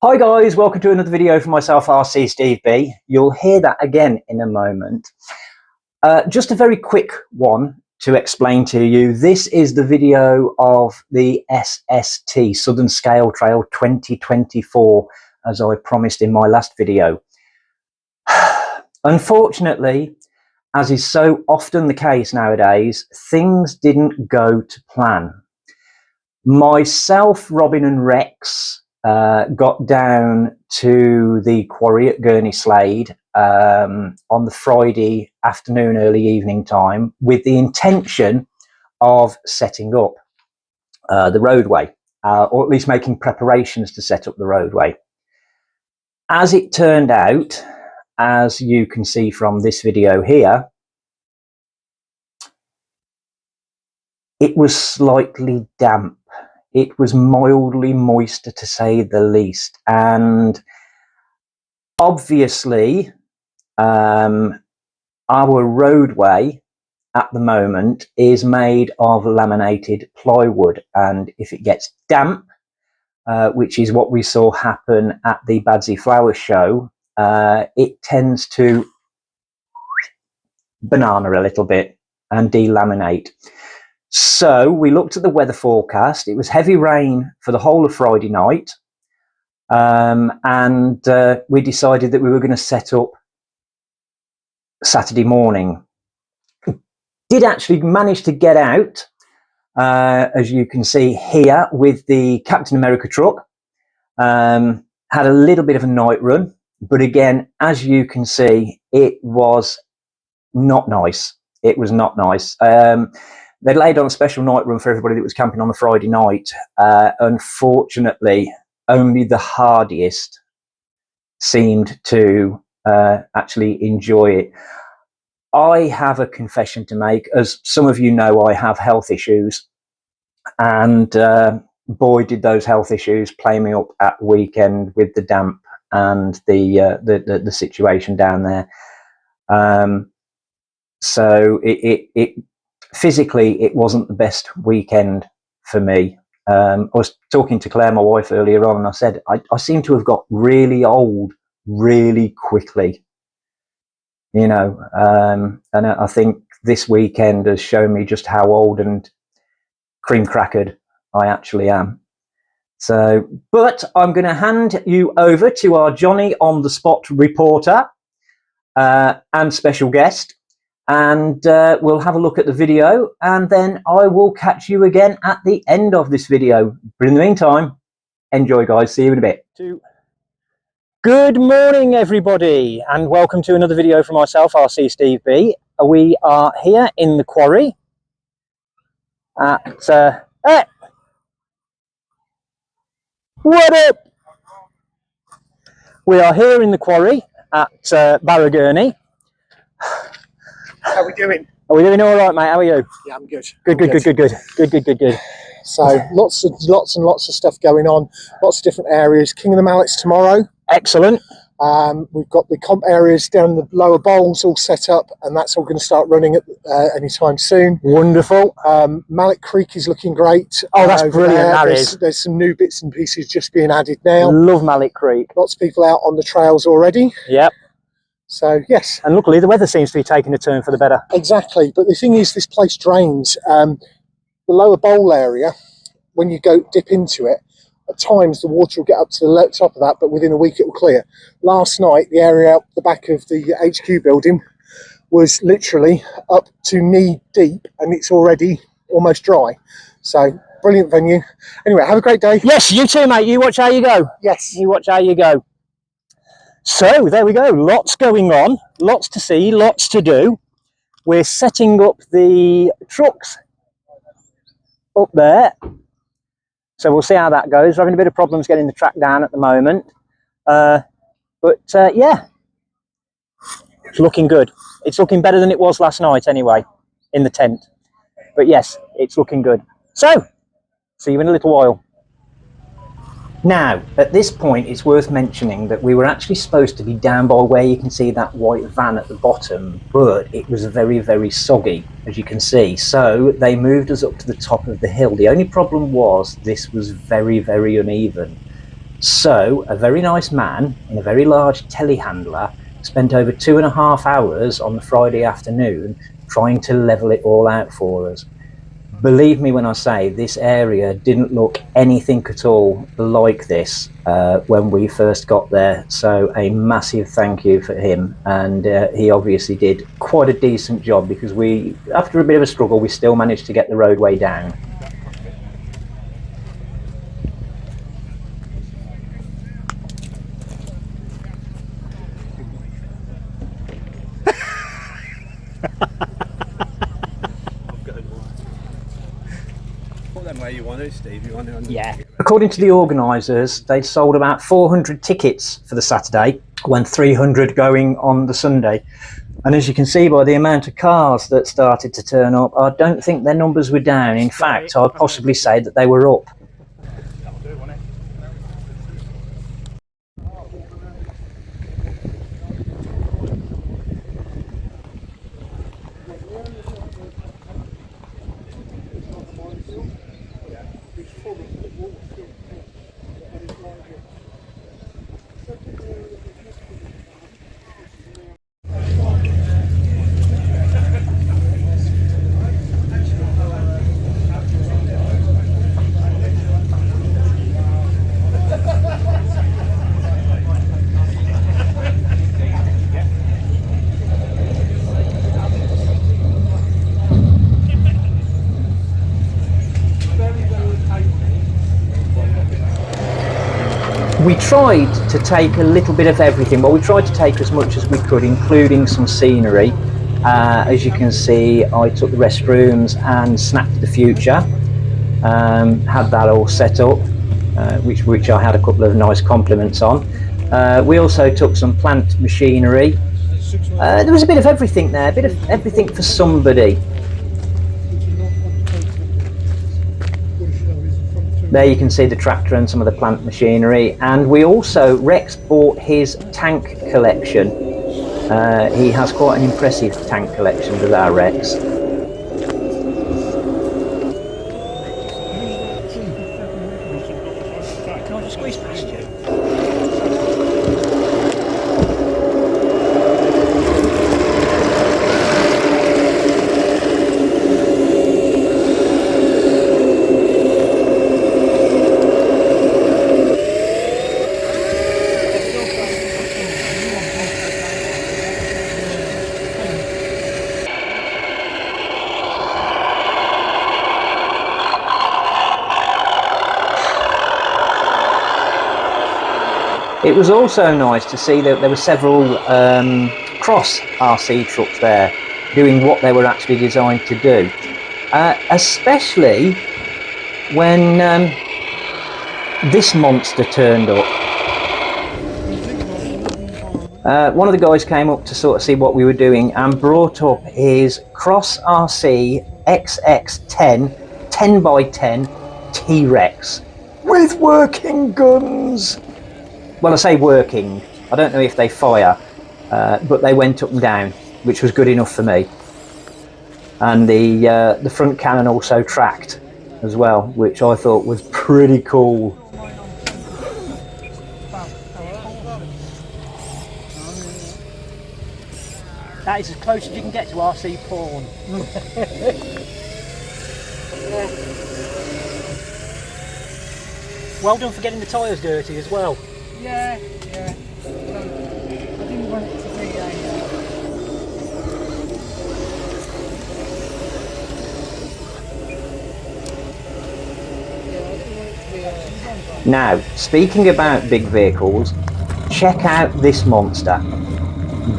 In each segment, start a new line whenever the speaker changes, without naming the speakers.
Hi guys, welcome to another video from myself, RC Steve B. You'll hear that again in a moment. Just a very quick one to explain to you. This is the video of the SST Southern Scale Trail 2024, as I promised in my last video. Unfortunately, as is so often the case nowadays, things didn't go to plan. Myself, Robin and Rex got down to the quarry at Gurney Slade on the Friday afternoon, early evening time, with the intention of setting up the roadway, or at least making preparations to set up the roadway. As it turned out, as you can see from this video here, it was slightly damp. It was mildly moist, to say the least, and obviously our roadway at the moment is made of laminated plywood, and if it gets damp, which is what we saw happen at the Badsey Flower Show, it tends to banana a little bit and delaminate. So we looked at the weather forecast. It was heavy rain for the whole of Friday night, and we decided that we were going to set up Saturday morning. Did actually manage to get out, as you can see here, with the Captain America truck. Had a little bit of a night run, but again, as you can see, it was not nice. It was not nice. They laid on a special night run for everybody that was camping on the Friday night. Unfortunately, only the hardiest seemed to actually enjoy it. I have a confession to make. As some of you know, I have health issues, and boy, did those health issues play me up at the weekend with the damp and the situation down there. So it physically, it wasn't the best weekend for me. I was talking to Claire, my wife, earlier on, and I said I seem to have got really old really quickly, you know, and I think this weekend has shown me just how old and cream crackered I actually am. So, but I'm going to hand you over to our Johnny on the spot reporter and special guest, and we'll have a look at the video, and then I will catch you again at the end of this video. But in the meantime, enjoy guys, see you in a bit. Good morning everybody, and welcome to another video from myself, RC Steve B. We are here in the quarry at hey! What up? We are here in the quarry at Barragurney.
How are we doing?
Are we doing all right, mate? How are you?
Yeah, I'm good.
Good.
So lots and lots of stuff going on. Lots of different areas. King of the Mallets tomorrow.
Excellent.
We've got the comp areas down the lower bowls all set up, and that's all going to start running at anytime soon.
Wonderful.
Mallet Creek is looking great.
Oh, that's brilliant.
There's some new bits and pieces just being added now.
Love Mallet Creek.
Lots of people out on the trails already.
Yep.
So yes,
and luckily the weather seems to be taking a turn for the better.
Exactly, but the thing is, this place drains. The lower bowl area, when you go dip into it, at times the water will get up to the top of that, but within a week it will clear. Last night, the area out the back of the HQ building was literally up to knee deep, and it's already almost dry. So brilliant venue. Anyway, have a great day.
Yes, you too, mate. You watch how you go.
Yes,
you watch how you go. So there we go, lots going on, lots to see, lots to do. We're setting up the trucks up there, so we'll see how that goes. We're having a bit of problems getting the track down at the moment, but yeah, it's looking good. It's looking better than it was last night anyway, in the tent. But yes, it's looking good. So, see you in a little while. Now, at this point, it's worth mentioning that we were actually supposed to be down by where you can see that white van at the bottom, but it was very, very soggy, as you can see. So they moved us up to the top of the hill. The only problem was this was very, very uneven. So a very nice man in a very large telehandler spent over 2.5 hours on the Friday afternoon trying to level it all out for us. Believe me when I say this area didn't look anything at all like this when we first got there. So a massive thank you for him, and he obviously did quite a decent job, because we, after a bit of a struggle, we still managed to get the roadway down.
You want it, Steve? You want it on
yeah. According to the organisers, they'd sold about 400 tickets for the Saturday, when 300 going on the Sunday. And as you can see by the amount of cars that started to turn up, I don't think their numbers were down. In fact, I'd possibly say that they were up. We tried to take a little bit of everything. Well, we tried to take as much as we could, including some scenery. As you can see, I took the restrooms and Snap to the Future. Had that all set up, which I had a couple of nice compliments on. We also took some plant machinery. There was a bit of everything there, a bit of everything for somebody. There you can see the tractor and some of the plant machinery. And we also, Rex bought his tank collection. He has quite an impressive tank collection with our Rex. Can I just squeeze past you? It was also nice to see that there were several cross RC trucks there doing what they were actually designed to do, especially when this monster turned up. One of the guys came up to sort of see what we were doing and brought up his Cross RC XX10 10x10 T-Rex with working guns. Well, I say working, I don't know if they fire, but they went up and down, which was good enough for me. And the front cannon also tracked as well, which I thought was pretty cool. That is as close as you can get to RC porn. Well done for getting the tyres dirty as well.
Yeah. I didn't want it to be
Now, speaking about big vehicles, check out this monster.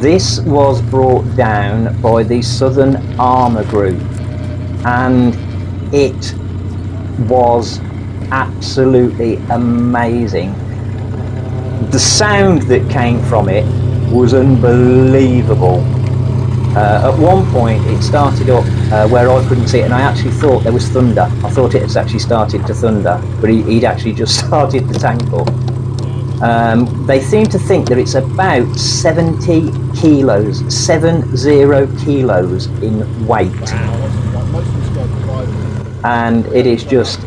This was brought down by the Southern Armour Group, and it was absolutely amazing. The sound that came from it was unbelievable. At one point it started up where I couldn't see it, and I actually thought there was thunder. I thought it had actually started to thunder, but he'd actually just started the tank up. They seem to think that it's about 70 kilos, 70 kilos in weight. And it is just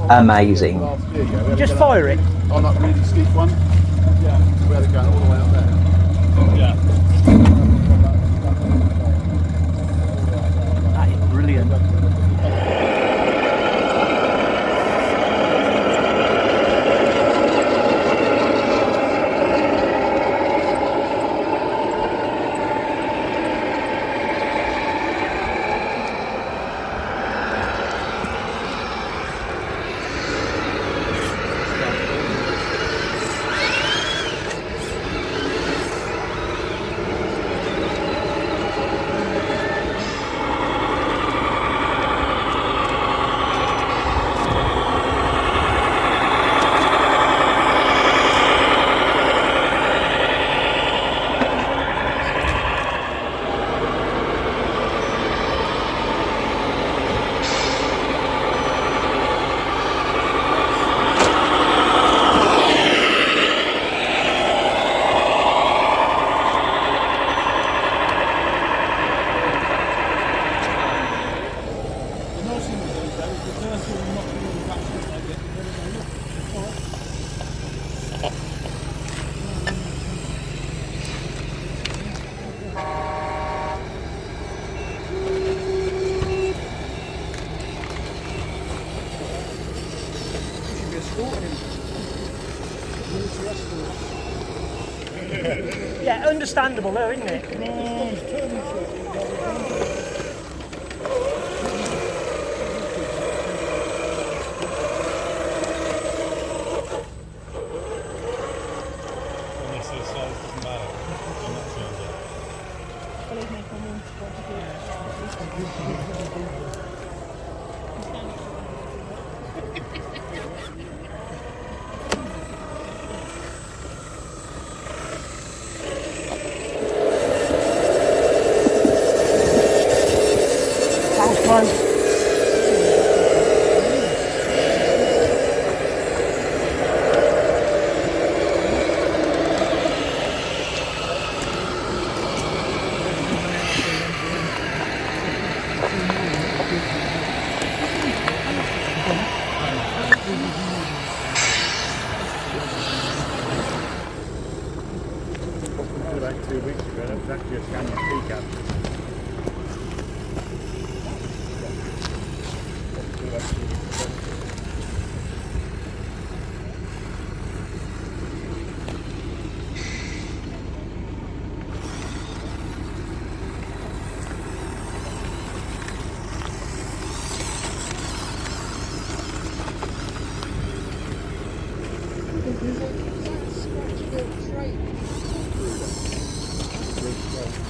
amazing.
just fire it.
On that really steep one?
Yeah.
Where they're going all the way up there?
Yeah.
That is brilliant. Yeah, understandable though, isn't it?
About 2 weeks ago, that was actually a Scania P-cab.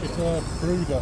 It's a brooder.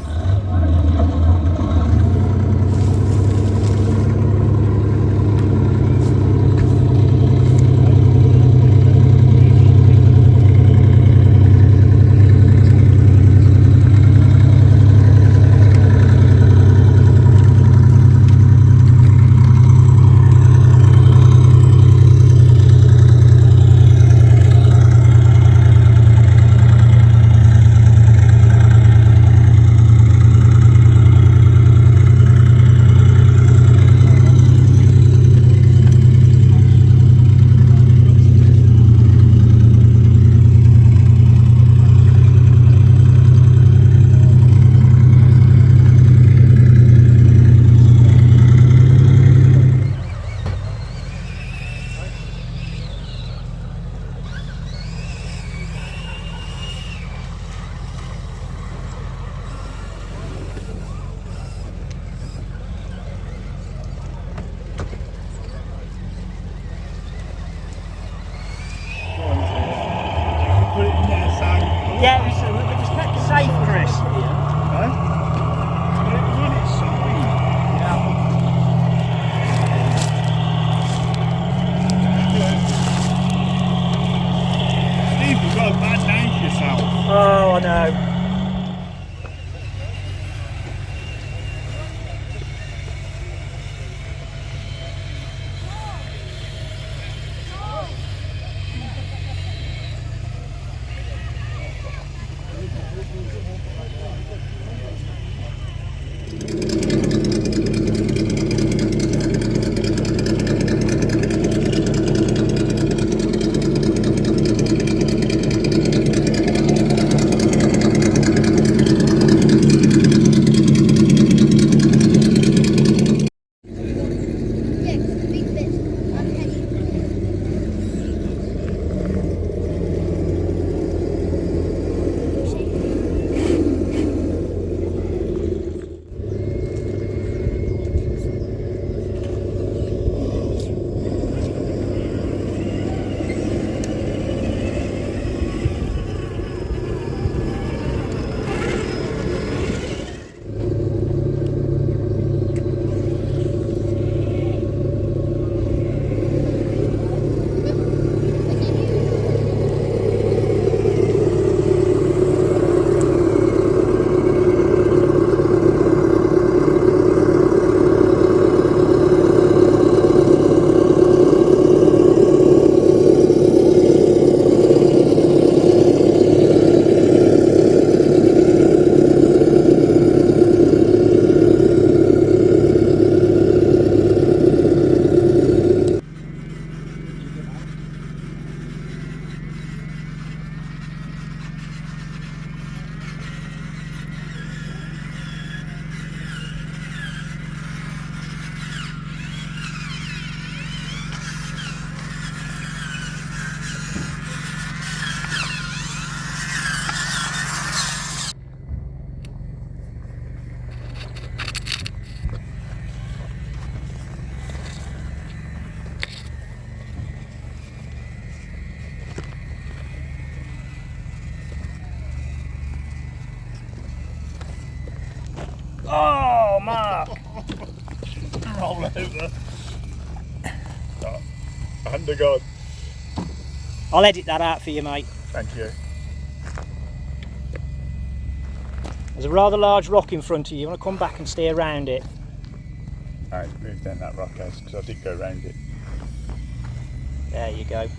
Yeah, it was kept safe, Chris.
Steve, you've got a bad name for yourself.
Oh, I know.
Oh, Mark!
Roll over. Hand of God.
I'll edit that out for you, mate.
Thank you.
There's a rather large rock in front of you. You want to come back and stay around it.
Alright, move down that rock house because I did go round it.
There you go.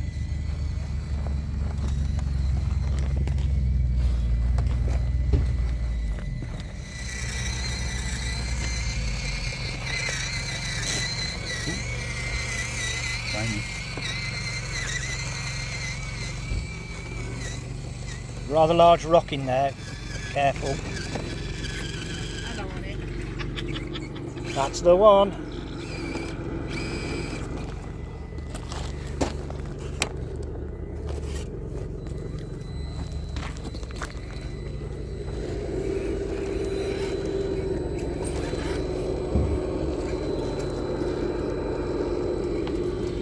Tiny.
Rather large rock in there. Careful.
I don't want it.
That's the one.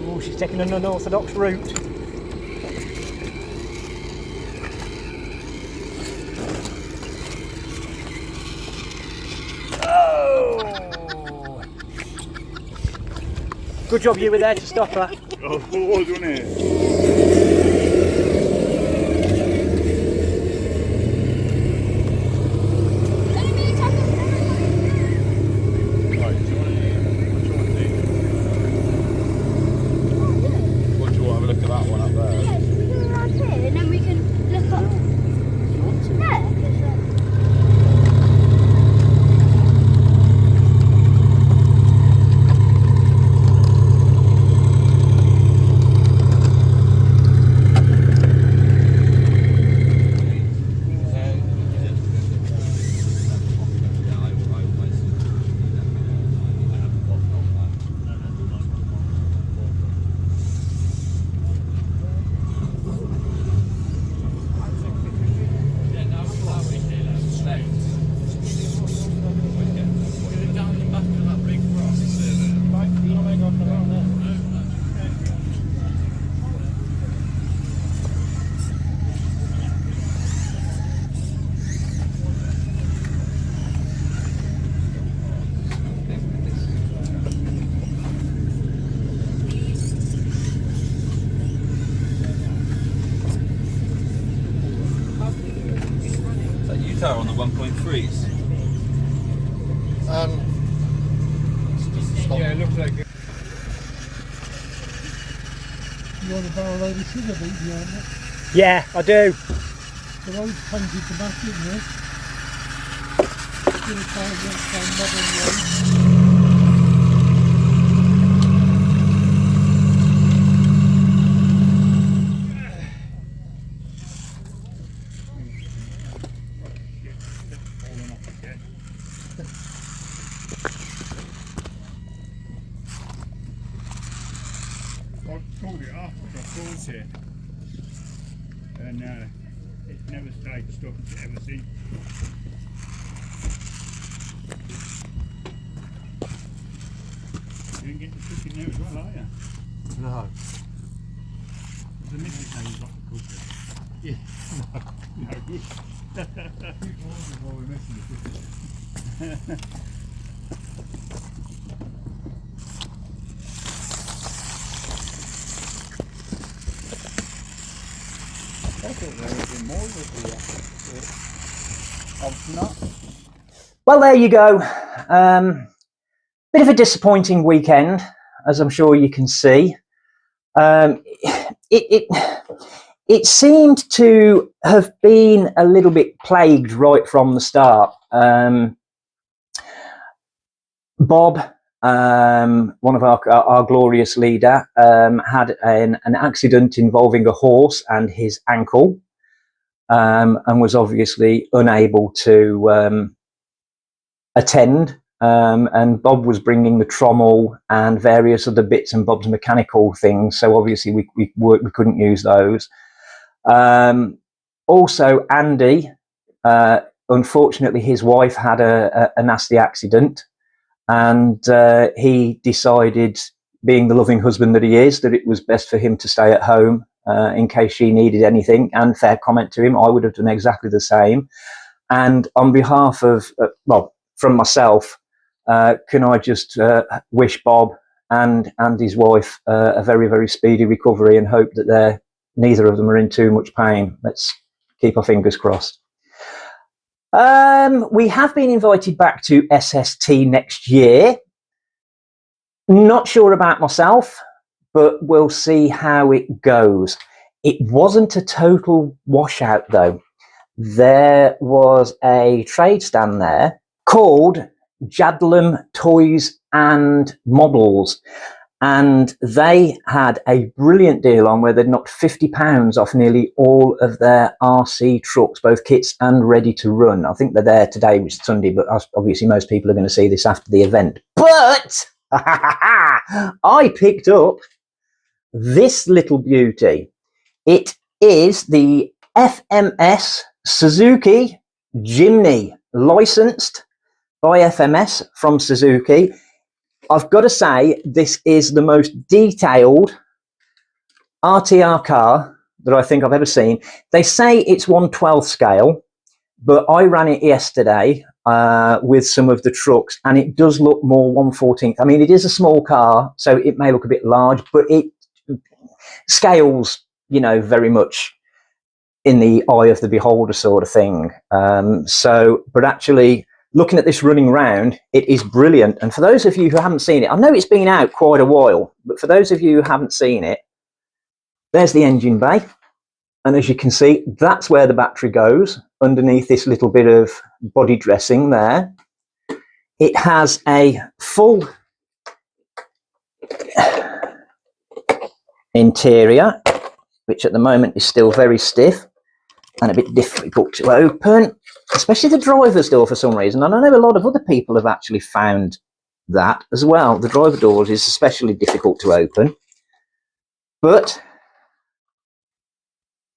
Oh, she's taking an unorthodox route. Oh! Good job you were there to stop her.
Oh, it was, wasn't it? Right, do you want to do? What do you want to have a look at that one up there?
Yeah, should we go around here and then we can look up?
You want to?
Yeah.
On the 1.3s.
Yeah, it looks like it.
You want a barrel load of sugar beet behind it?
Yeah, I do.
The road's painted to match it, isn't it? Still modern road.
I pulled it off because I bought it, and it never stayed stuck ever since. You didn't get the cooking there as well, are you?
No.
There's a minute now you've got the cooker. Yeah, no good. Keep walking while we're messing with it. I thought there would be more with the obviously not.
Well, there you go. Bit of a disappointing weekend, as I'm sure you can see. It seemed to have been a little bit plagued right from the start. Bob, one of our glorious leader, had an accident involving a horse and his ankle, and was obviously unable to attend. And Bob was bringing the trommel and various other bits and bobs mechanical things, so obviously we couldn't use those. Also, Andy, unfortunately, his wife had a nasty accident, and he decided, being the loving husband that he is, that it was best for him to stay at home in case she needed anything. And fair comment to him, I would have done exactly the same. And on behalf of, well, from myself, can I just wish Bob and his wife a very, very speedy recovery, and hope that neither of them are in too much pain. Let's keep our fingers crossed. We have been invited back to SST next year. Not sure about myself, but we'll see how it goes. It wasn't a total washout though. There was a trade stand there called Jadlam Toys and Models, and they had a brilliant deal on where they'd knocked £50 off nearly all of their RC trucks, both kits and ready to run. I think they're there today, which is Sunday, but obviously most people are going to see this after the event. But I picked up this little beauty. It is the FMS Suzuki Jimny, licensed by FMS from Suzuki. I've got to say, this is the most detailed RTR car that I think I've ever seen. They say it's 1/12 scale, but I ran it yesterday with some of the trucks, and it does look more 1/14. I mean, it is a small car, so it may look a bit large, but it scales, you know, very much in the eye of the beholder sort of thing. But actually, looking at this running round, it is brilliant. And for those of you who haven't seen it, I know it's been out quite a while, but for those of you who haven't seen it, there's the engine bay. And as you can see, that's where the battery goes, underneath this little bit of body dressing there. It has a full interior, which at the moment is still very stiff and a bit difficult to open, especially the driver's door for some reason. And I know a lot of other people have actually found that as well. The driver doors is especially difficult to open. But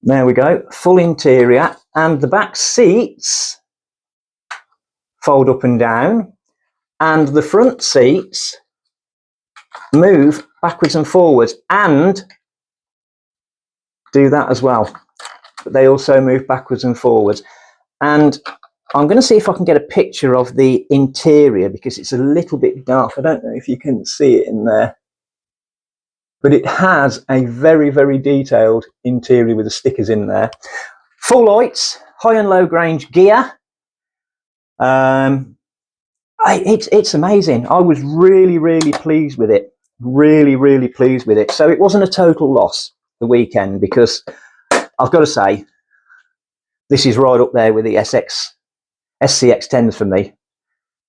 there we go, full interior, and the back seats fold up and down, and the front seats move backwards and forwards and do that as well. But they also move backwards and forwards. And I'm going to see if I can get a picture of the interior, because it's a little bit dark. I don't know if you can see it in there, but it has a very, very detailed interior with the stickers in there. Full lights, high and low range gear. It's amazing. I was really, really pleased with it. Really, really pleased with it. So it wasn't a total loss the weekend, because I've got to say, this is right up there with the SCX10s for me.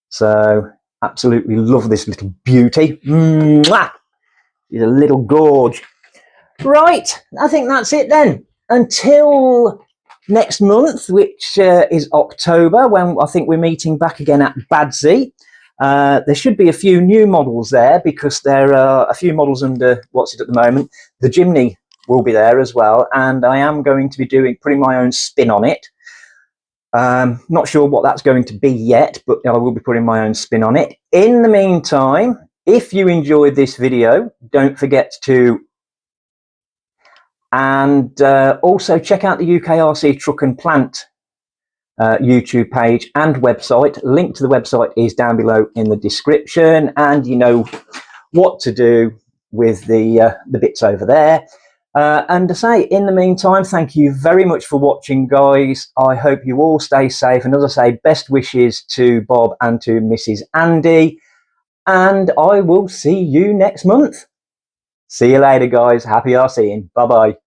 So absolutely love this little beauty. Mwah! She's a little gorge. Right, I think that's it then. Until next month, which is October, when I think we're meeting back again at Badsey. There should be a few new models there, because there are a few models under what's it at the moment. The Jimny will be there as well, and I am going to be putting my own spin on it. Not sure what that's going to be yet, but I will be putting my own spin on it. In the meantime, if you enjoyed this video, don't forget to also check out the UKRC Truck and Plant YouTube page and website. Link to the website is down below in the description, and you know what to do with the bits over there. And to say, in the meantime, thank you very much for watching, guys. I hope you all stay safe, and as I say, best wishes to Bob and to Mrs. Andy, and I will see you next month. See you later, guys. Happy RCing. Bye bye.